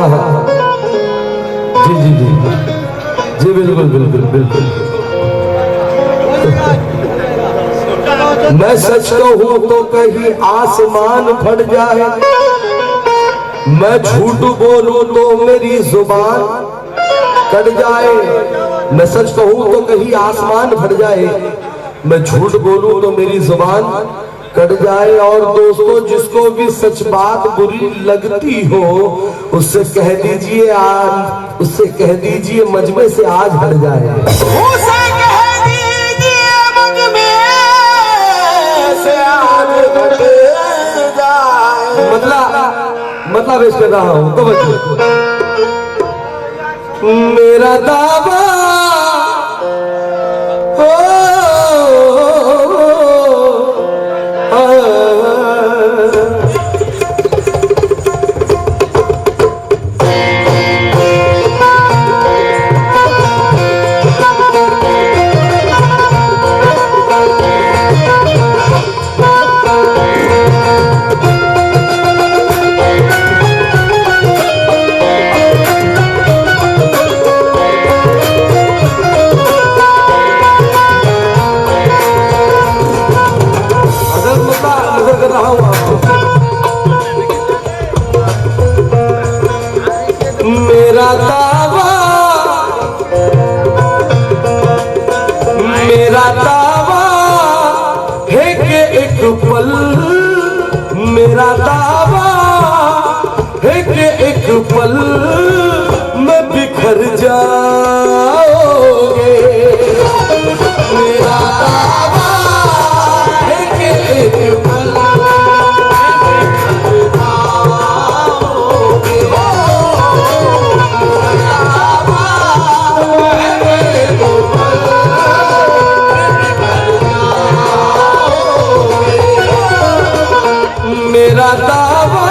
हाँ जी जी जी जी बिल्कुल बिल्कुल बिल्कुल। मैं सच कहूं तो कहीं आसमान फट जाए, मैं झूठ बोलूं तो मेरी जुबान कट जाए। मैं सच कहूं तो कहीं आसमान फट जाए, मैं झूठ बोलूं तो मेरी जुबान कट जाए। और दोस्तों जिसको भी सच बात बुरी लगती हो उससे कह दीजिए आज, उससे कह दीजिए मजमे से आज हट जाए। उसे कह दीजिए मजमे से आज हट जाए। मतलब इस कर रहा हूं तो मेरा दावा मेरा दावा है कि एक पल, मेरा दावा है कि एक पल में बिखर जाओगे। मेरा दावा है कि एक पल मेरा दावा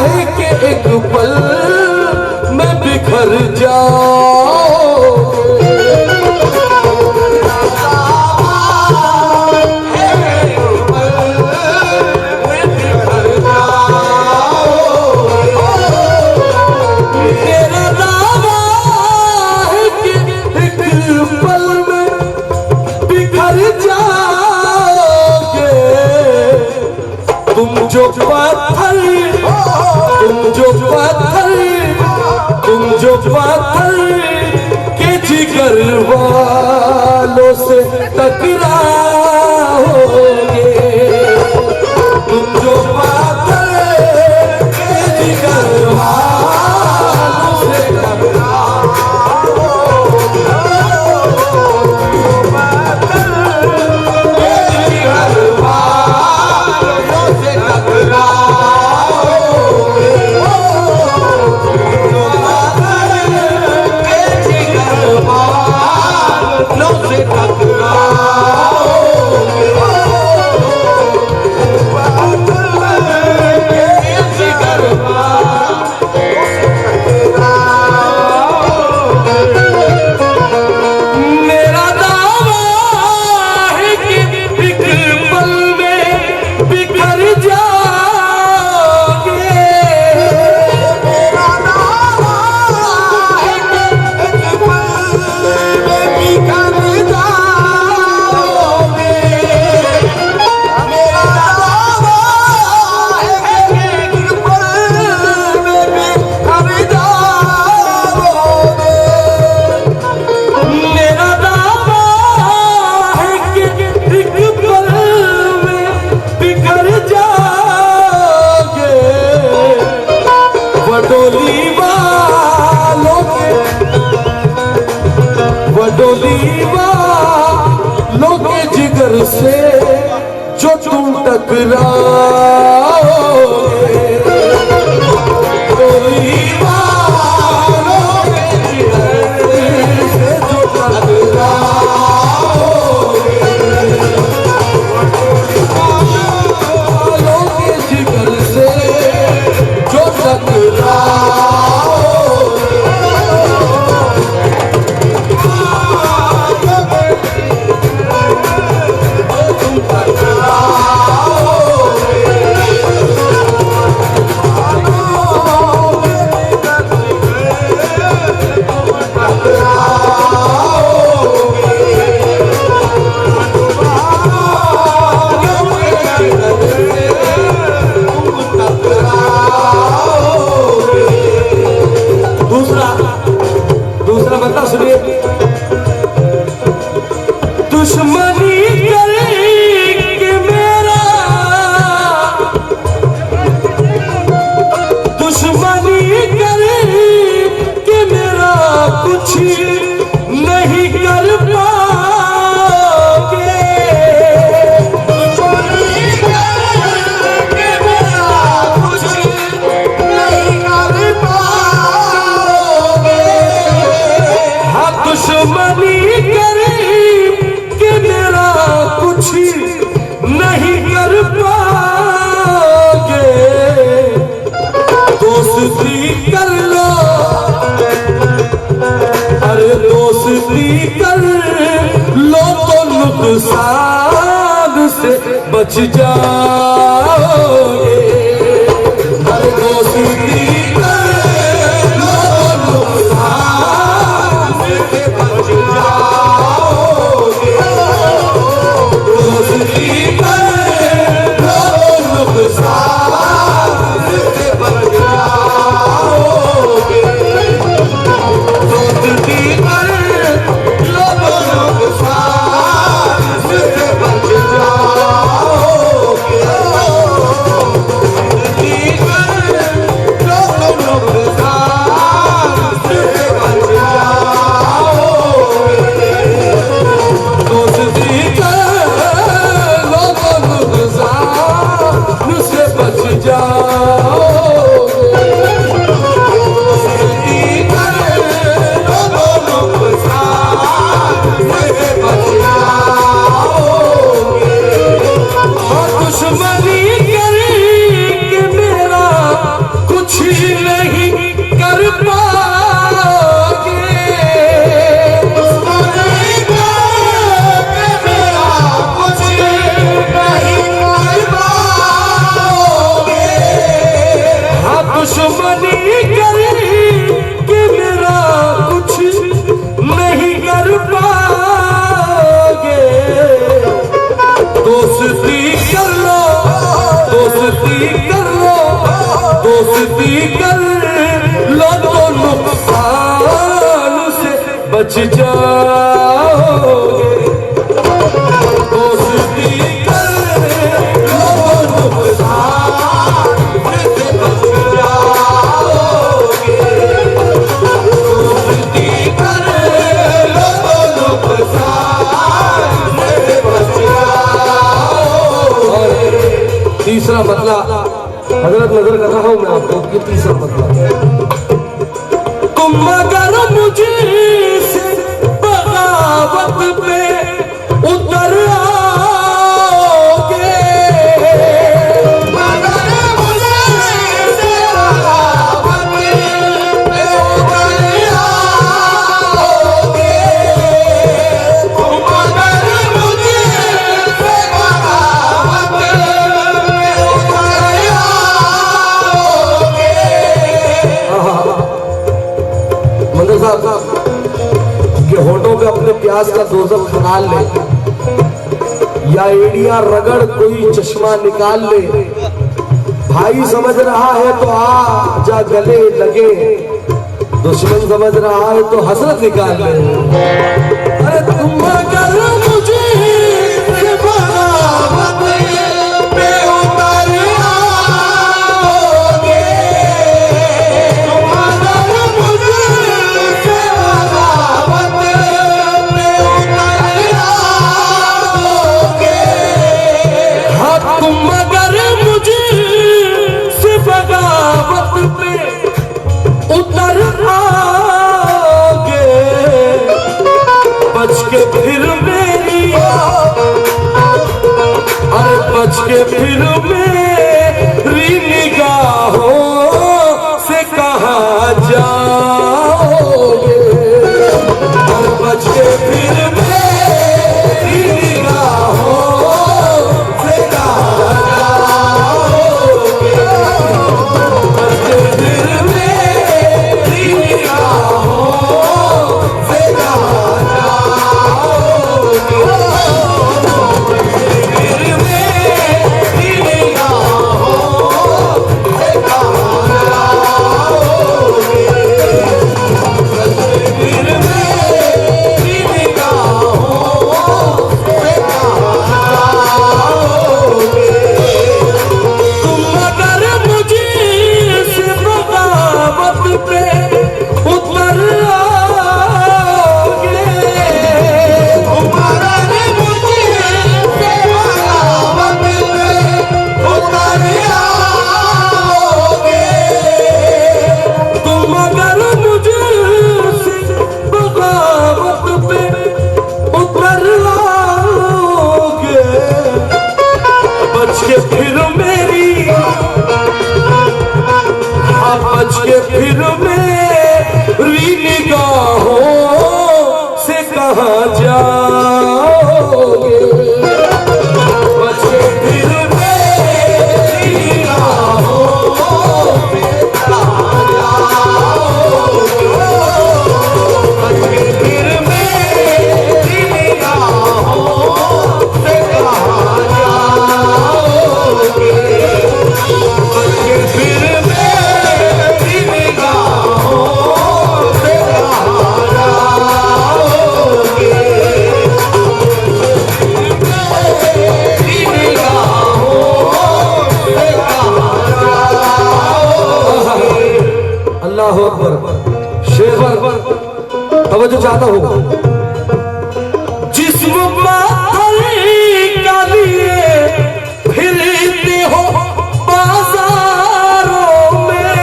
है कि एक पल में बिखर जाओगे। मेरा दावा है कि एक पल में बिखर जाओगे। तुम जो पत्थर के जिगर वालों से टकराओगे। तुम जो पत्थर के जिगर वालों से वालों के जिगर से जो तुम टकराओगे। वालों के जिगर से जो टकराओगे। वालों के जिगर से जो टकराओगे। बच जाओगे। हर दोस्ती कर लो नुकसान से बच जाओगे। दोस्ती कर लो नुकसान से बच जाओगे। दोस्ती कर लो नुकसान से बच जाओगे। दोस्ती कर लो नुकसान से बच जाओगे। दोस्ती कर लो नुकसान से बच जाओगे। दोस्ती कर लो नुकसान से बच जाओगे। और दुश्मनी करके मेरा कुछ नहीं कर पाओगे। दुश्मनी करके मेरा कुछ नहीं कर पाओगे। हाँ, दुश्मनी करके मेरा कुछ नहीं कर पाओगे। दोस्ती कर लो, दोस्ती कर लो, दोस्ती कर लो तो नुकसान से बच जाओगे। दोस्ती कर लो तो नुकसान से बच जाओगे। दोस्ती कर लो तो नुकसान से बच जाओगे। तीसरा मतला हजरत नजर कर रहा हूं मैं आपको कि तीसरा मतला, तुम अगर मुझे से बगावत पे उतर आओगे। अगर मुझे से बगावत पे उतर आओगे। तुम अगर मुझे से बगावत पे उतर आओगे। मंदिर साहब के होठों पे अपने प्यास का दोज़ख निकाल ले, या एड़ियां रगड़ कोई चश्मा निकाल ले। भाई समझ रहा है तो आ जा गले लगे, दुश्मन समझ रहा है तो हसरत निकाल ले। अरे तुम अगर मुझे से बगावत पे उतर आओगे। तुम अगर मुझे से बगावत पे उतर आओगे। हाँ, तुम अगर मुझे से बगावत पे उतर आओगे। बच के फिर मेरी, अरे बच के फिर मेरी निगाहों से कहाँ जाओगे। और बच के फिर मेरी निगाहों से कहाँ जाओगे। बच के फिर मेरी निगाहों से कहाँ जाओगे। फिर मेरी निगाहों से कहाँ जाओगे। फिर मेरी निगाहों से कहाँ जाओगे। तुम अगर मुझे से बगावत पे उतर आओगे। तुम अगर मुझे से बगावत पे उतर आओगे। तुम अगर मुझे से बगावत पे उतर आओगे। बच के फिर मेरी, हाँ बच के फिर मेरी निगाहों से कहाँ जाओगे। बच के फिर अल्लाह अकबर। शेर तवज्जो चाहता हूं। जिस्म का लिए फिरते हो बाजारों में,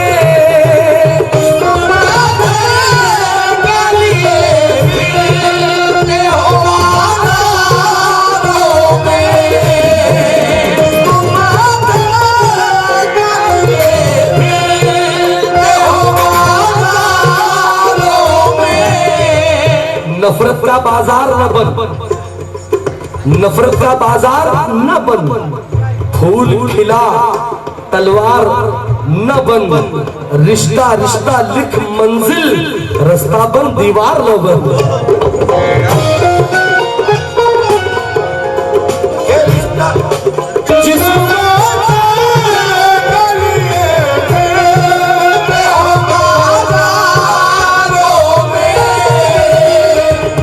का लिए फिरते हो बाजारों में, का लिए फिरते हो बाजारों में। नफरत का बाजार न बन, नफरत का बाजार न बन, फूल खिला तलवार न बन, रिश्ता रिश्ता लिख मंजिल, रास्ता बन दीवार न बन।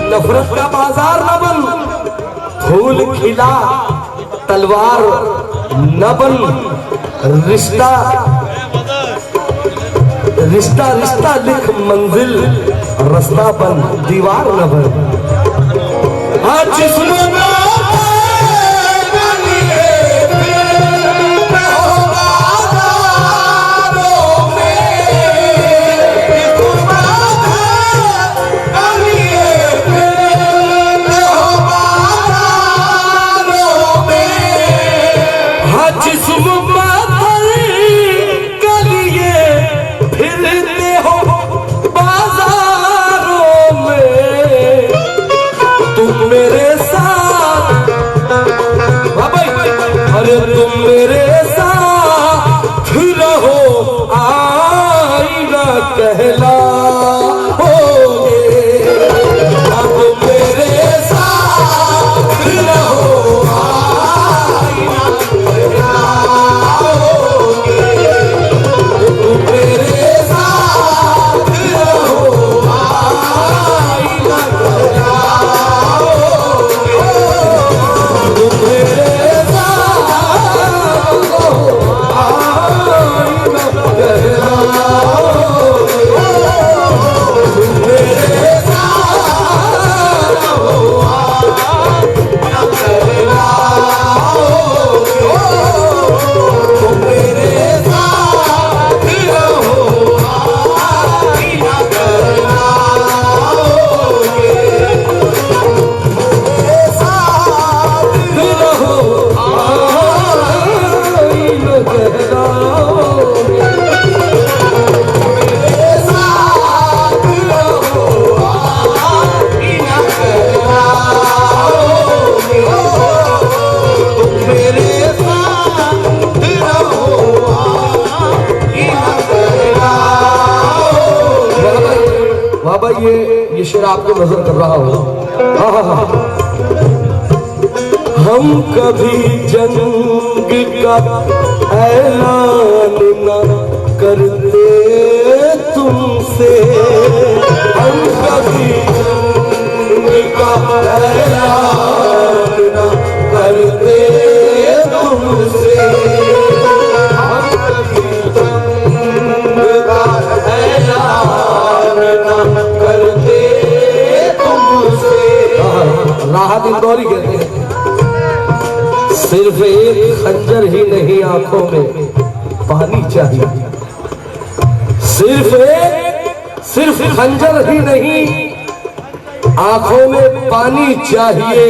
नफरत का बाजार न बन, फूल खिला तलवार न बन, रिश्ता रिश्ता रिश्ता लिख मंजिल, रास्ता बन दीवार न बन। आज जिस्म तुम मेरे साथ रहो, आईना कहला होगे, अब मेरे साथ रहो, आईना कहला होगे, तुम मेरे साथ रहो, आईना कहला होगे, तुम मेरे बाबा ये शेर आपको नजर कर रहा हो। हम कभी जंग का ऐलान न करते तुमसे, हम कभी जंग का ऐलान न करते तुमसे, हम कभी जंग का ऐलान न करते तुमसे। राहत इंदौरी कहते हैं, सिर्फ एक खंजर ही नहीं आंखों में पानी चाहिए, सिर्फ खंजर ही नहीं आंखों में पानी चाहिए।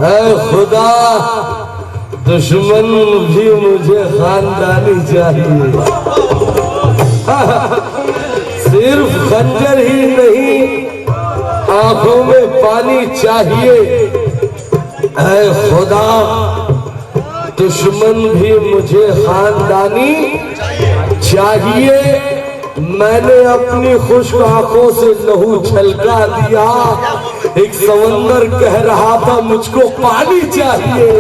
ऐ खुदा दुश्मन भी मुझे खानदानी चाहिए। सिर्फ खंजर ही नहीं आंखों में पानी चाहिए। ऐ खुदा दुश्मन भी मुझे खानदानी चाहिए। मैंने अपनी खुश्क आंखों से लहू छलका दिया, एक समंदर कह रहा था मुझको पानी चाहिए।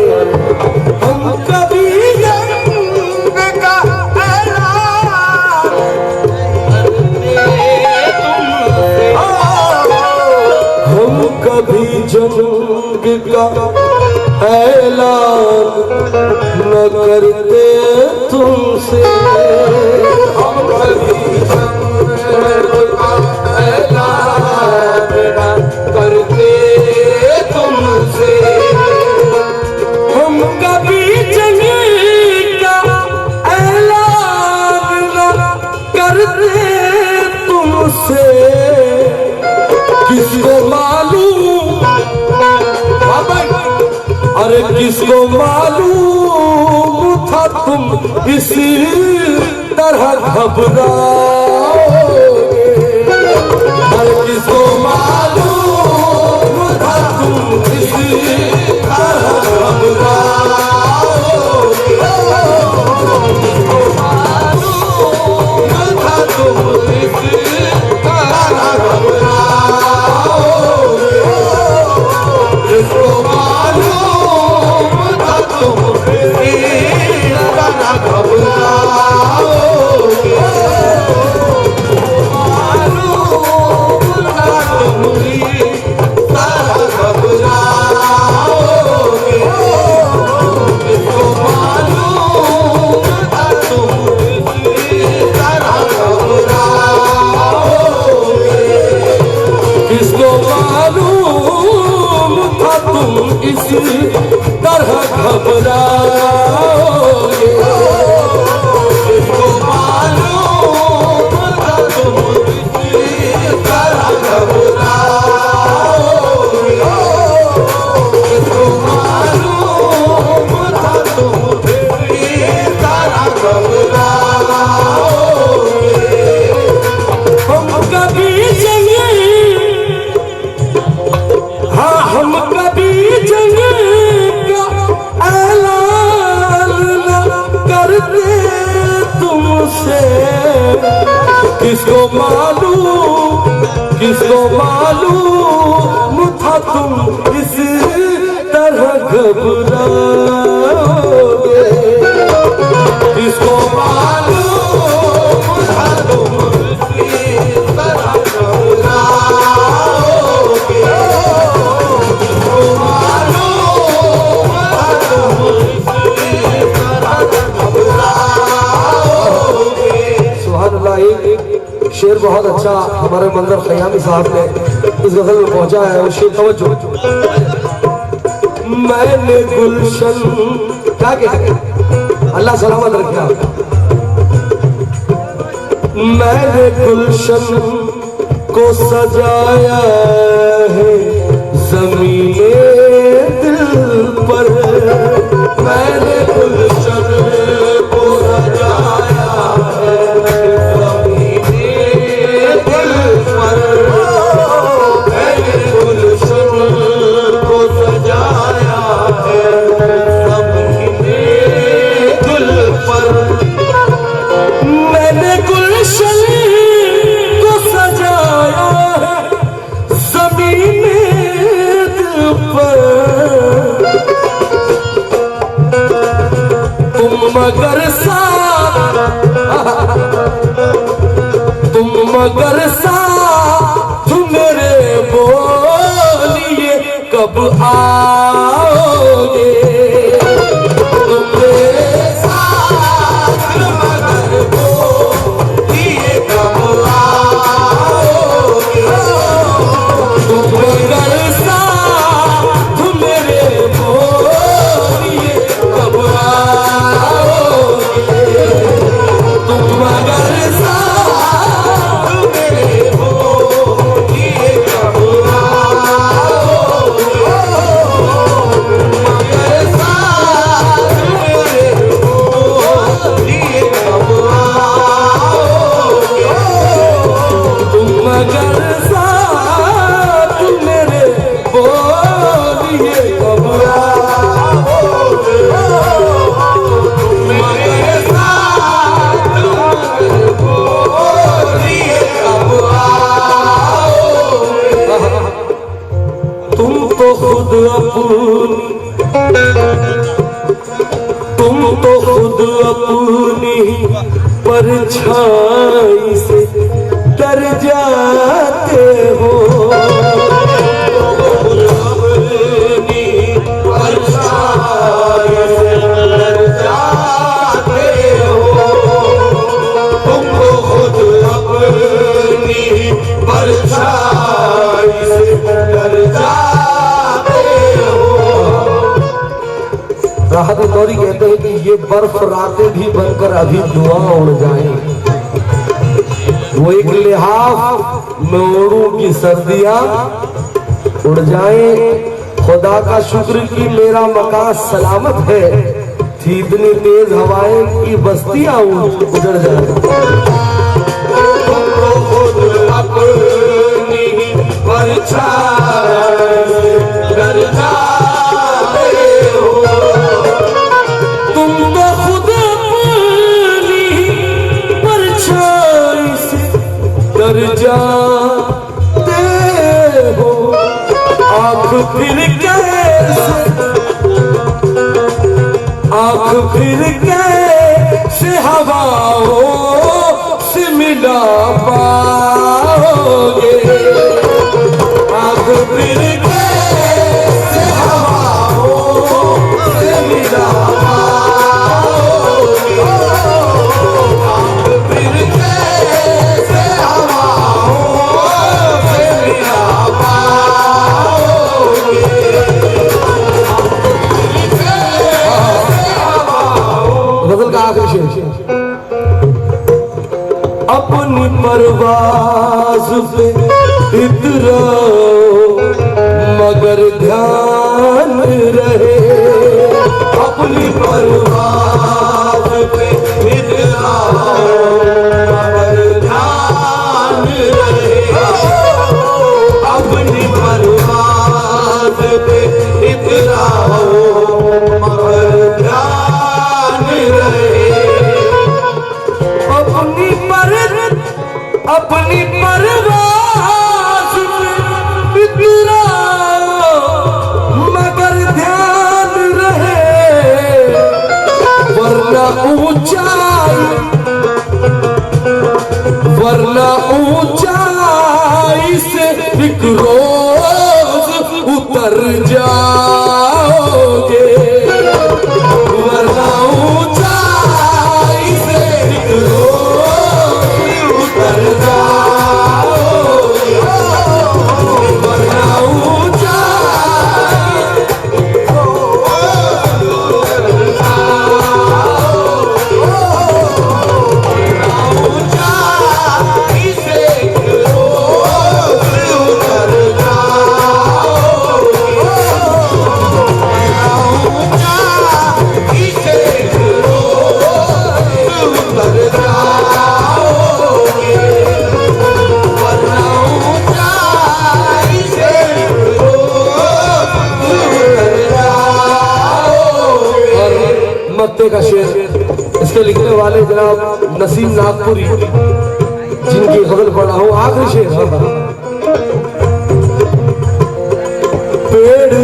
हम कभी जंग का ऐलान हम कभी जंग का ऐलान न करते तुमसे, हम कभी किसको मालूम था तुम इसी तरह घबराओगे, अरे किसको मालूम था तुम इसी तरह घबराओगे, किसको मालूम था तुम इसी तरह घबराओगे, किसको मालूम था तुम इसी तरह घबराओगे, मालूम था तुम इसी तरह घबराओगे, किसको मालूम था तुम इसी तरह घबराओगे, किसको मालूम था तुम इसी तरह घबराओगे, किसको मालूम था तुम इसी तरह घबराओगे, किसको मालूम था तुम इसी तरह घबराओगे। हम कभी जंगे, हाँ हम कभी जंगे का ऐलान न करते तुमसे, किसको मालूम था तुम इस तरह घबराओगे, किसको मालूम था तुम इस तरह घबराओगे, किसको मालूम था तुम इस तरह घबराओगे। सुभान अल्लाह। एक शेर बहुत अच्छा हमारे मंजर खयामी साहब ने इस गजल में पहुंचा है, और शेर तवज्जो। मैंने गुलशन, क्या कहते, अल्लाह सलामत रखे आप। मैंने गुलशन को सजाया है ज़मीने दिल पर, मैंने गुलशन को सजाया है ज़मीने दिल पर, मैंने गुलशन को सजाया है ज़मीने दिल पर, मैंने गुलशन को सजाया है ज़मीने दिल पर, तुम मगर साथ मेरे बोलिए कब आओगे, तुम मेरे साथ मगर बोलिए कब आओगे, तुम मगर साथ मेरे बोलिए कब आओगे, तुम मगर साथ मेरे बोलिए कब आओगे, मगर साथ मेरे बोलिए कब आओगे, तुम मगर साथ मेरे बोलिए कब आओगे, मगर साथ मेरे बोलिए कब आओगे। तुम तो खुद अपनी परछाई से डर जाते हो, अपनी परछाई से डर जाते हो, तुमको खुद अपनी परछाई से डर जाते हो। राहत गौरी कहते हैं कि ये बर्फ रातें भी बनकर अभी दुआ उड़ जाएं, वो एक लिहाफ में ओढ़ूं की सर्दियां उड़ जाएं, खुदा का शुक्र कि मेरा मकान सलामत है, थी इतनी तेज हवाएं कि बस्तियां उजड़ जाए। अपनी परछाई डर जाते हो, तुम तो खुद अपनी परछाई से डर जाते हो। आँख फिर कैसे, आँख फिर कैसे हवाओं से मिला पाओगे। आँख फिर कैसे हवाओं से मिला पाओगे। आँख फिर कैसे हवाओं से मिला गजल का आखिरी शेर। अपनी परवाज़ पे इतराओ मगर ध्यान रहे। अपनी परवाज़ पे इतराओ मगर ध्यान रहे। अपनी परवाज़ पे इतराओ मगर ध्यान रहे। अपनी परवाज़ पे इतराओ मगर ध्यान रहे। वरना ऊंचाई से एक रोज उतर जाओगे। वरना ऊंचाई से एक रोज उतर जाओगे। वरना ऊंचाई से एक रोज उतर मक्ते का शेर, इसके लिखने वाले जनाब नसीम नागपुरी, जिनकी गजल पढ़ा हूँ। आखिरी शेर। पेड़